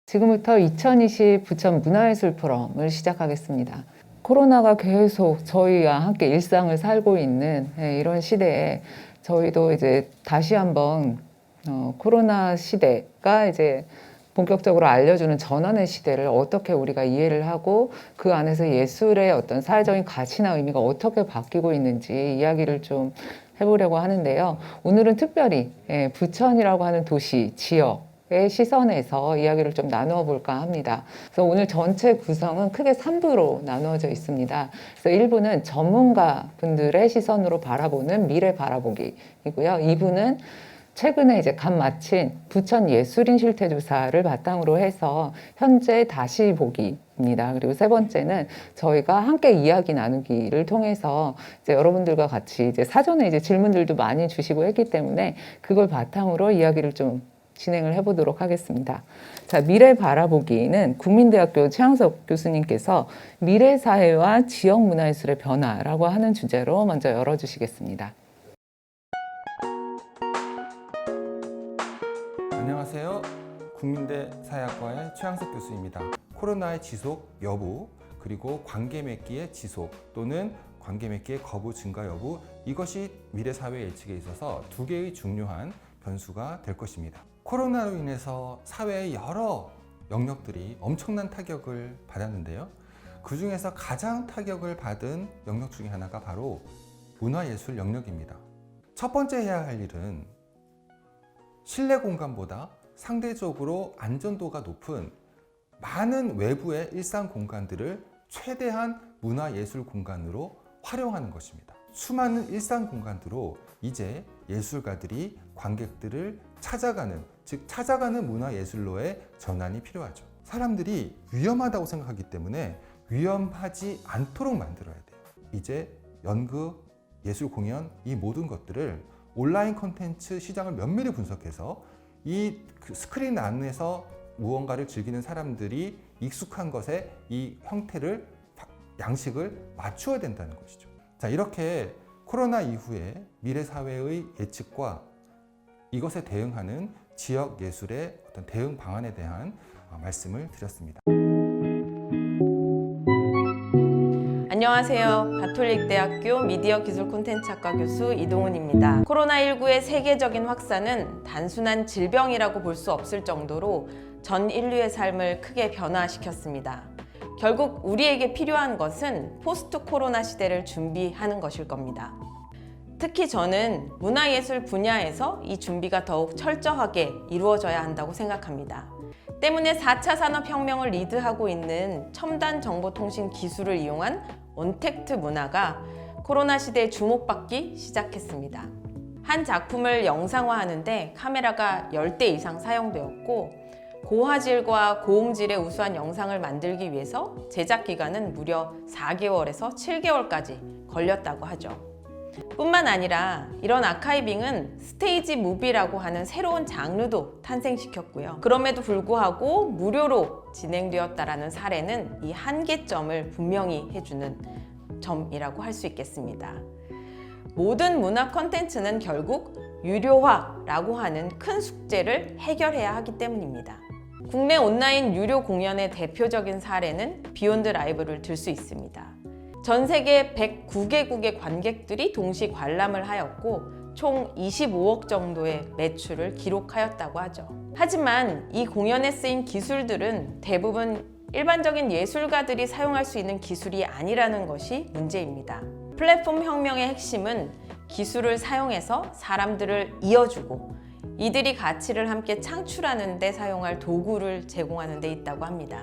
지금부터 2020 부천 문화예술 포럼을 시작하겠습니다. 코로나가 계속 저희와 함께 일상을 살고 있는 이런 시대에 저희도 이제 다시 한번 코로나 시대가 이제 본격적으로 알려주는 전환의 시대를 어떻게 우리가 이해를 하고 그 안에서 예술의 어떤 사회적인 가치나 의미가 어떻게 바뀌고 있는지 이야기를 좀 해보려고 하는데요. 오늘은 특별히 부천이라고 하는 도시, 지역의 시선에서 이야기를 좀 나누어 볼까 합니다. 그래서 오늘 전체 구성은 크게 3부로 나누어져 있습니다. 그래서 1부는 전문가 분들의 시선으로 바라보는 미래 바라보기이고요. 2부는 최근에 이제 갓 마친 부천 예술인 실태조사를 바탕으로 해서 현재 다시 보기입니다. 그리고 세 번째는 저희가 함께 이야기 나누기를 통해서 이제 여러분들과 같이 이제 사전에 이제 질문들도 많이 주시고 했기 때문에 그걸 바탕으로 이야기를 좀 진행을 해보도록 하겠습니다. 자, 미래 바라보기는 국민대학교 최양석 교수님께서 미래사회와 지역문화예술의 변화라고 하는 주제로 먼저 열어주시겠습니다. 안녕하세요. 국민대 사회학과의 최양석 교수입니다. 코로나의 지속 여부, 그리고 관계 맺기의 지속 또는 관계 맺기의 거부 증가 여부, 이것이 미래사회 예측에 있어서 두 개의 중요한 변수가 될 것입니다. 코로나로 인해서 사회의 여러 영역들이 엄청난 타격을 받았는데요. 그 중에서 가장 타격을 받은 영역 중에 하나가 바로 문화예술 영역입니다. 첫 번째 해야 할 일은 실내 공간보다 상대적으로 안전도가 높은 많은 외부의 일상 공간들을 최대한 문화예술 공간으로 활용하는 것입니다. 수많은 일상 공간으로 이제 예술가들이 관객들을 찾아가는, 즉 찾아가는 문화예술로의 전환이 필요하죠. 사람들이 위험하다고 생각하기 때문에 위험하지 않도록 만들어야 돼요. 이제 연극, 예술 공연, 이 모든 것들을 온라인 콘텐츠 시장을 면밀히 분석해서 이 스크린 안에서 무언가를 즐기는 사람들이 익숙한 것에 이 형태를, 양식을 맞추어야 된다는 것이죠. 자, 이렇게 코로나 이후에 미래사회의 예측과 이것에 대응하는 지역 예술의 어떤 대응 방안에 대한 말씀을 드렸습니다. 안녕하세요. 가톨릭대학교 미디어 기술 콘텐츠학과 교수 이동훈입니다. 코로나19의 세계적인 확산은 단순한 질병이라고 볼 수 없을 정도로 전 인류의 삶을 크게 변화시켰습니다. 결국 우리에게 필요한 것은 포스트 코로나 시대를 준비하는 것일 겁니다. 특히 저는 문화예술 분야에서 이 준비가 더욱 철저하게 이루어져야 한다고 생각합니다. 때문에 4차 산업혁명을 리드하고 있는 첨단 정보통신 기술을 이용한 언택트 문화가 코로나 시대에 주목받기 시작했습니다. 한 작품을 영상화하는데 카메라가 10대 이상 사용되었고 고화질과 고음질의 우수한 영상을 만들기 위해서 제작 기간은 무려 4개월에서 7개월까지 걸렸다고 하죠. 뿐만 아니라 이런 아카이빙은 스테이지 무비라고 하는 새로운 장르도 탄생시켰고요. 그럼에도 불구하고 무료로 진행되었다라는 사례는 이 한계점을 분명히 해주는 점이라고 할 수 있겠습니다. 모든 문화 콘텐츠는 결국 유료화라고 하는 큰 숙제를 해결해야 하기 때문입니다. 국내 온라인 유료 공연의 대표적인 사례는 비욘드 라이브를 들 수 있습니다. 전 세계 109개국의 관객들이 동시 관람을 하였고 총 25억 정도의 매출을 기록하였다고 하죠. 하지만 이 공연에 쓰인 기술들은 대부분 일반적인 예술가들이 사용할 수 있는 기술이 아니라는 것이 문제입니다. 플랫폼 혁명의 핵심은 기술을 사용해서 사람들을 이어주고 이들이 가치를 함께 창출하는 데 사용할 도구를 제공하는 데 있다고 합니다.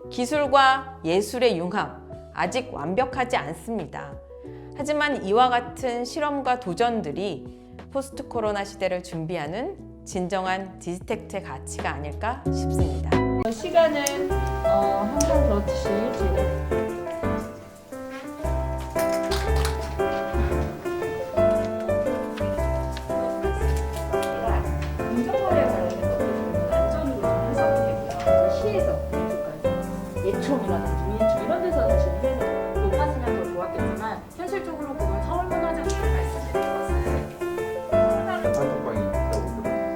기술과 예술의 융합, 아직 완벽하지 않습니다. 하지만 이와 같은 실험과 도전들이 포스트 코로나 시대를 준비하는 진정한 디지텍트의 가치가 아닐까 싶습니다. 시간을 한 번 더 주실 제가 공정거래 관련된 것도 안전으로 해석이 되고요. 시에서 공주까지 예총이라든지 민총 이런 데서 사실 회는 높아지면 더 좋았겠지만 현실적으로 보면 서울문화재청이 말씀드린 것은 단톡방이 있다고 들었어요.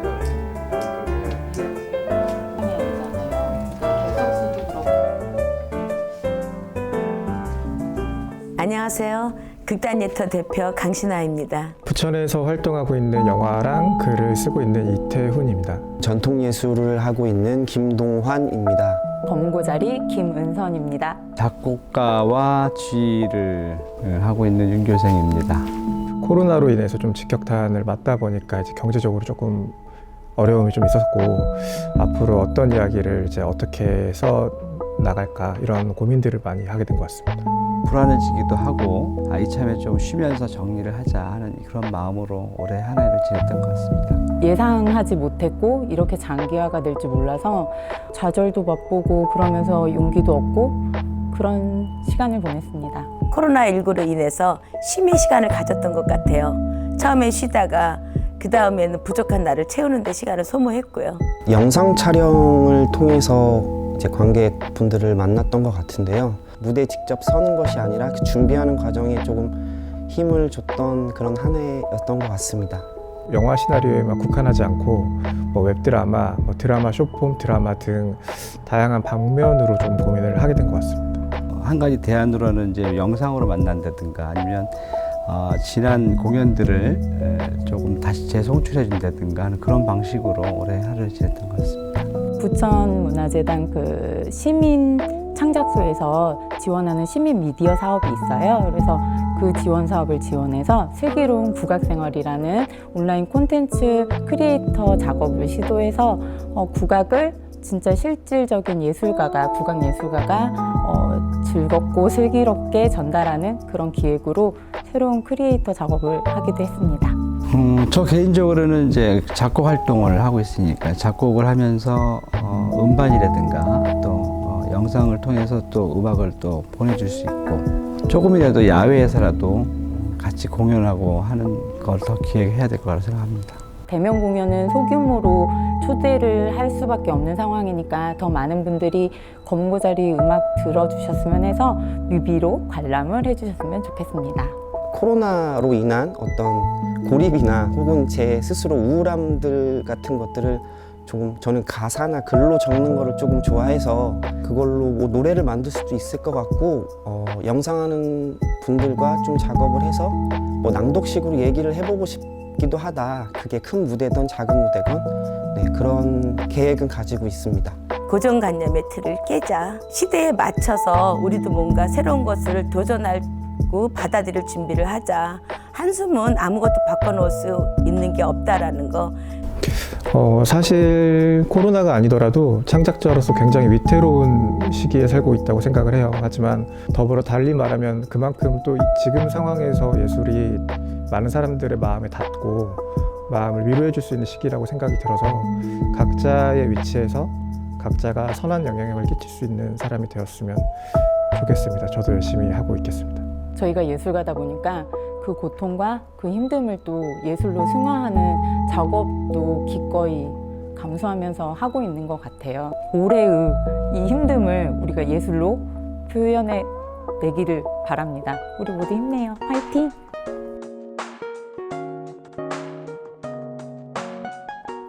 안녕하세요. 극단예터 대표 강신아입니다. 부천에서 활동하고 있는 영화랑 글을 쓰고 있는 이태훈입니다. 전통예술을 하고 있는 김동환입니다. 검은고자리 김은선입니다. 작곡가와 지휘를 하고 있는 윤교생입니다. 코로나로 인해서 좀 직격탄을 맞다 보니까 이제 경제적으로 조금 어려움이 좀 있었고 앞으로 어떤 이야기를 이제 어떻게 해서 나갈까 이런 고민들을 많이 하게 된 것 같습니다. 불안해지기도 하고 이참에 좀 쉬면서 정리를 하자 하는 그런 마음으로 올해 한 해를 지냈던 것 같습니다. 예상하지 못했고 이렇게 장기화가 될 줄 몰라서 좌절도 맛보고 그러면서 용기도 얻고 그런 시간을 보냈습니다. 코로나19로 인해서 쉼의 시간을 가졌던 것 같아요. 처음엔 쉬다가 그 다음에는 부족한 나를 채우는 데 시간을 소모했고요. 영상 촬영을 통해서 이제 관객분들을 만났던 것 같은데요. 무대에 직접 서는 것이 아니라 그 준비하는 과정에 조금 힘을 줬던 그런 한 해였던 것 같습니다. 영화 시나리오에만 국한하지 않고 뭐 웹드라마, 뭐 드라마 숏폼, 드라마 등 다양한 방면으로 좀 고민을 하게 된 것 같습니다. 한 가지 대안으로는 이제 영상으로 만난다든가 아니면 지난 공연들을 조금 다시 재송출해 준다든가 하는 그런 방식으로 올해 하루를 지냈던 것 같습니다. 부천문화재단 그 시민 창작소에서 지원하는 시민 미디어 사업이 있어요. 그래서 그 지원 사업을 지원해서 슬기로운 국악생활이라는 온라인 콘텐츠 크리에이터 작업을 시도해서 국악을 진짜 실질적인 예술가가, 국악 예술가가 즐겁고 슬기롭게 전달하는 그런 기획으로 새로운 크리에이터 작업을 하기도 했습니다. 저 개인적으로는 이제 작곡 활동을 하고 있으니까 작곡을 하면서 음반이라든가 또 영상을 통해서 또 음악을 또 보내줄 수 있고 조금이라도 야외에서라도 같이 공연하고 하는 걸 더 기획해야 될 거라고 생각합니다. 대면 공연은 소규모로 초대를 할 수밖에 없는 상황이니까 더 많은 분들이 검은고자리 음악 들어주셨으면 해서 뮤비로 관람을 해주셨으면 좋겠습니다. 코로나로 인한 어떤 고립이나 혹은 제 스스로 우울함들 같은 것들을 조금 저는 가사나 글로 적는 거를 조금 좋아해서 그걸로 뭐 노래를 만들 수도 있을 것 같고 영상하는 분들과 좀 작업을 해서 뭐 낭독식으로 얘기를 해보고 싶기도 하다. 그게 큰 무대든 작은 무대건 그런 계획은 가지고 있습니다. 고정관념의 틀을 깨자. 시대에 맞춰서 우리도 뭔가 새로운 것을 도전하고 받아들일 준비를 하자. 한숨은 아무것도 바꿔놓을 수 있는 게 없다라는 거. 사실 코로나가 아니더라도 창작자로서 굉장히 위태로운 시기에 살고 있다고 생각을 해요. 하지만 더불어 달리 말하면 그만큼 또 지금 상황에서 예술이 많은 사람들의 마음에 닿고 마음을 위로해 줄 수 있는 시기라고 생각이 들어서 각자의 위치에서 각자가 선한 영향력을 끼칠 수 있는 사람이 되었으면 좋겠습니다. 저도 열심히 하고 있겠습니다. 저희가 예술가다 보니까 그 고통과 그 힘듦을 또 예술로 승화하는 작업도 기꺼이 감수하면서 하고 있는 것 같아요. 올해의 이 힘듦을 우리가 예술로 표현해 내기를 바랍니다. 우리 모두 힘내요. 화이팅!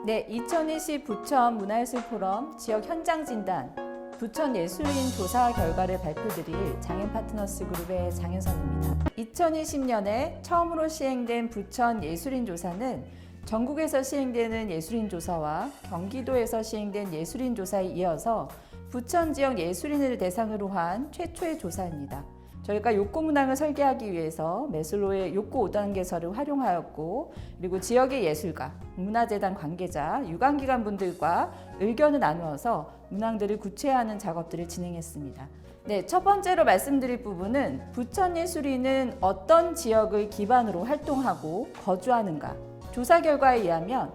네, 2020 부천 문화예술 포럼 지역 현장 진단 부천 예술인 조사 결과를 발표드릴 장인 파트너스 그룹의 장윤선입니다. 2020년에 처음으로 시행된 부천 예술인 조사는 전국에서 시행되는 예술인 조사와 경기도에서 시행된 예술인 조사에 이어서 부천 지역 예술인을 대상으로 한 최초의 조사입니다. 저희가 욕구 문항을 설계하기 위해서 매슬로의 욕구 5단계서를 활용하였고 그리고 지역의 예술가, 문화재단 관계자, 유관기관 분들과 의견을 나누어서 문항들을 구체화하는 작업들을 진행했습니다. 네, 첫 번째로 말씀드릴 부분은 부천 예술인은 어떤 지역을 기반으로 활동하고 거주하는가. 조사 결과에 의하면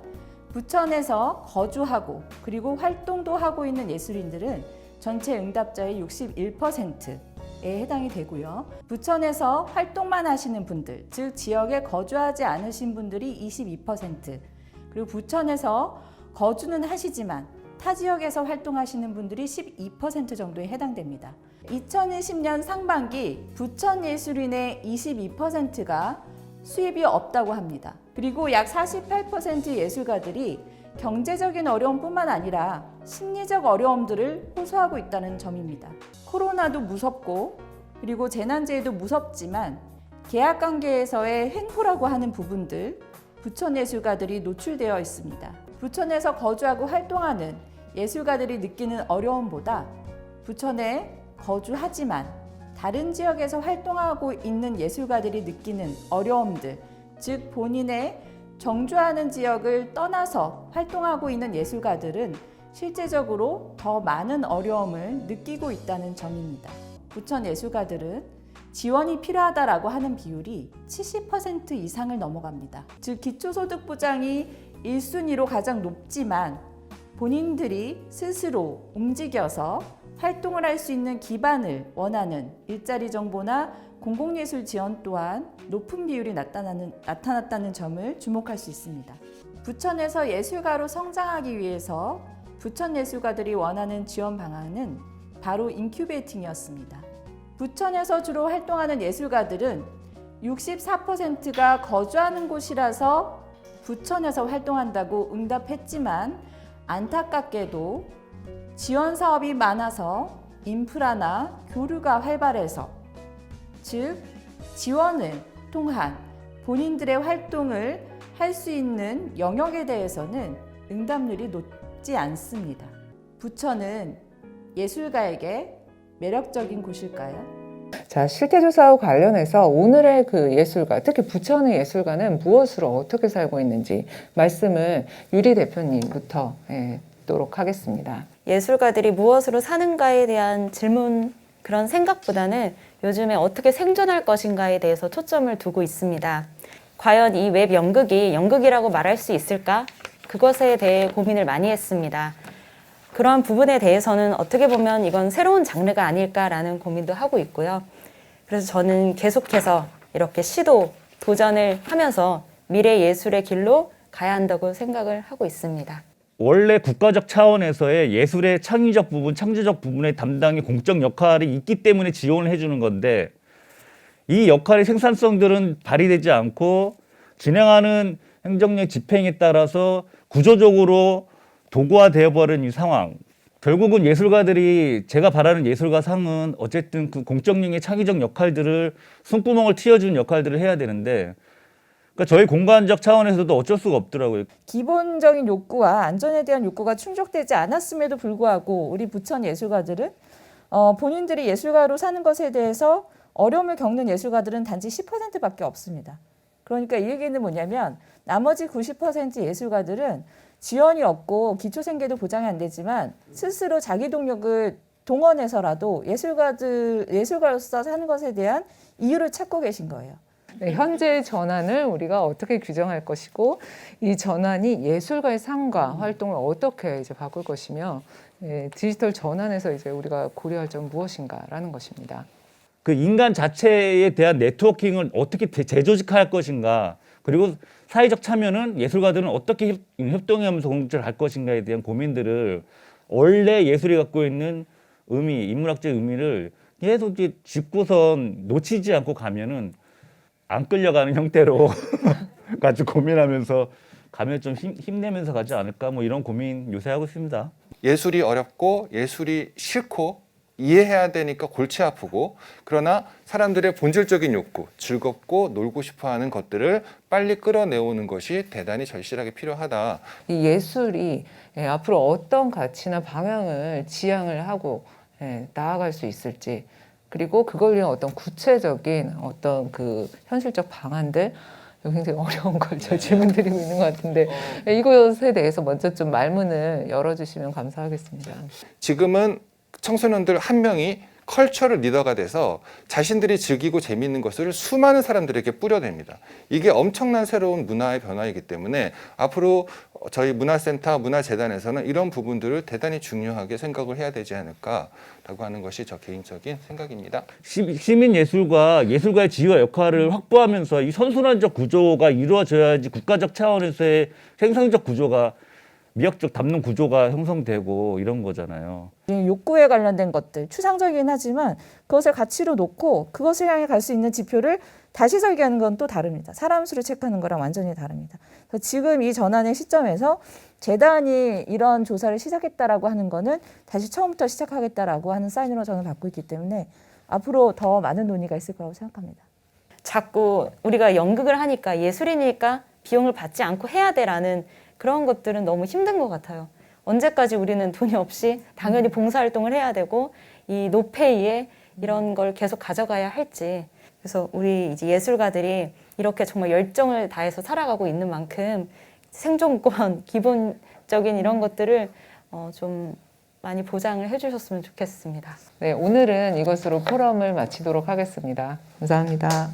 부천에서 거주하고 그리고 활동도 하고 있는 예술인들은 전체 응답자의 61%에 해당이 되고요. 부천에서 활동만 하시는 분들, 즉 지역에 거주하지 않으신 분들이 22%, 그리고 부천에서 거주는 하시지만 타 지역에서 활동하시는 분들이 12% 정도에 해당됩니다. 2020년 상반기 부천 예술인의 22%가 수입이 없다고 합니다. 그리고 약 48% 예술가들이 경제적인 어려움뿐만 아니라 심리적 어려움들을 호소하고 있다는 점입니다. 코로나도 무섭고 그리고 재난제에도 무섭지만 계약관계에서의 횡포라고 하는 부분들, 부천예술가들이 노출되어 있습니다. 부천에서 거주하고 활동하는 예술가들이 느끼는 어려움보다 부천에 거주하지만 다른 지역에서 활동하고 있는 예술가들이 느끼는 어려움들, 즉 본인의 정주하는 지역을 떠나서 활동하고 있는 예술가들은 실제적으로 더 많은 어려움을 느끼고 있다는 점입니다. 부천 예술가들은 지원이 필요하다라고 하는 비율이 70% 이상을 넘어갑니다. 즉 기초소득 보장이 1순위로 가장 높지만 본인들이 스스로 움직여서 활동을 할 수 있는 기반을 원하는 일자리 정보나 공공예술 지원 또한 높은 비율이 나타났다는 점을 주목할 수 있습니다. 부천에서 예술가로 성장하기 위해서 부천 예술가들이 원하는 지원 방안은 바로 인큐베이팅이었습니다. 부천에서 주로 활동하는 예술가들은 64%가 거주하는 곳이라서 부천에서 활동한다고 응답했지만 안타깝게도 지원 사업이 많아서 인프라나 교류가 활발해서 즉 지원을 통한 본인들의 활동을 할 수 있는 영역에 대해서는 응답률이 높지 않습니다. 부천은 예술가에게 매력적인 곳일까요? 자, 실태조사와 관련해서 오늘의 그 예술가, 특히 부천의 예술가는 무엇으로 어떻게 살고 있는지 말씀을 유리 대표님부터 듣도록 하겠습니다. 예술가들이 무엇으로 사는가에 대한 질문, 그런 생각보다는 요즘에 어떻게 생존할 것인가에 대해서 초점을 두고 있습니다. 과연 이 웹 연극이 연극이라고 말할 수 있을까? 그것에 대해 고민을 많이 했습니다. 그런 부분에 대해서는 어떻게 보면 이건 새로운 장르가 아닐까라는 고민도 하고 있고요. 그래서 저는 계속해서 이렇게 시도, 도전을 하면서 미래 예술의 길로 가야 한다고 생각을 하고 있습니다. 원래 국가적 차원에서의 예술의 창의적 부분, 창조적 부분의 담당이 공적 역할이 있기 때문에 지원을 해주는 건데 이 역할의 생산성들은 발휘되지 않고 진행하는 행정력 집행에 따라서 구조적으로 도구화되어 버린 이 상황. 결국은 예술가들이 제가 바라는 예술가상은 어쨌든 그 공적력의 창의적 역할들을 숨구멍을 틔워주는 역할들을 해야 되는데 그러니까 저희 공간적 차원에서도 어쩔 수가 없더라고요. 기본적인 욕구와 안전에 대한 욕구가 충족되지 않았음에도 불구하고 우리 부천 예술가들은 본인들이 예술가로 사는 것에 대해서 어려움을 겪는 예술가들은 단지 10%밖에 없습니다. 그러니까 이 얘기는 뭐냐면 나머지 90% 예술가들은 지원이 없고 기초생계도 보장이 안 되지만 스스로 자기 동력을 동원해서라도 예술가로서 사는 것에 대한 이유를 찾고 계신 거예요. 네, 현재 전환을 우리가 어떻게 규정할 것이고 이 전환이 예술가의 삶과 활동을 어떻게 이제 바꿀 것이며 디지털 전환에서 이제 우리가 고려할 점은 무엇인가라는 것입니다. 그 인간 자체에 대한 네트워킹을 어떻게 재조직할 것인가, 그리고 사회적 참여는 예술가들은 어떻게 협동하면서 공존을 할 것인가에 대한 고민들을 원래 예술이 갖고 있는 의미, 인문학적 의미를 계속 짚고선 놓치지 않고 가면은 안 끌려가는 형태로 같이 고민하면서 가면 좀 힘내면서 가지 않을까, 뭐 이런 고민 요새 하고 있습니다. 예술이 어렵고 예술이 싫고 이해해야 되니까 골치 아프고, 그러나 사람들의 본질적인 욕구, 즐겁고 놀고 싶어하는 것들을 빨리 끌어내오는 것이 대단히 절실하게 필요하다. 이 예술이 앞으로 어떤 가치나 방향을 지향을 하고 나아갈 수 있을지, 그리고 그걸 위한 어떤 구체적인 어떤 그 현실적 방안들, 굉장히 어려운 걸 제가 질문드리고 있는 것 같은데 이것에 대해서 먼저 좀 말문을 열어주시면 감사하겠습니다. 지금은 청소년들 한 명이 컬처럴 리더가 돼서 자신들이 즐기고 재미있는 것을 수많은 사람들에게 뿌려댑니다. 이게 엄청난 새로운 문화의 변화이기 때문에 앞으로 저희 문화센터, 문화재단에서는 이런 부분들을 대단히 중요하게 생각을 해야 되지 않을까라고 하는 것이 저 개인적인 생각입니다. 시민예술과 예술가의 지위와 역할을 확보하면서 이 선순환적 구조가 이루어져야지 국가적 차원에서의 생산적 구조가, 미학적 담론 구조가 형성되고 이런 거잖아요. 욕구에 관련된 것들, 추상적이긴 하지만 그것을 가치로 놓고 그것을 향해 갈 수 있는 지표를 다시 설계하는 건 또 다릅니다. 사람 수를 체크하는 거랑 완전히 다릅니다. 그래서 지금 이 전환의 시점에서 재단이 이런 조사를 시작했다라고 하는 거는 다시 처음부터 시작하겠다라고 하는 사인으로 저는 받고 있기 때문에 앞으로 더 많은 논의가 있을 거라고 생각합니다. 자꾸 우리가 연극을 하니까 예술이니까 비용을 받지 않고 해야 돼라는 그런 것들은 너무 힘든 것 같아요. 언제까지 우리는 돈이 없이 당연히 봉사활동을 해야 되고 이 노페이에 이런 걸 계속 가져가야 할지. 그래서 우리 이제 예술가들이 이렇게 정말 열정을 다해서 살아가고 있는 만큼 생존권, 기본적인 이런 것들을 좀 많이 보장을 해주셨으면 좋겠습니다. 네, 오늘은 이것으로 포럼을 마치도록 하겠습니다. 감사합니다.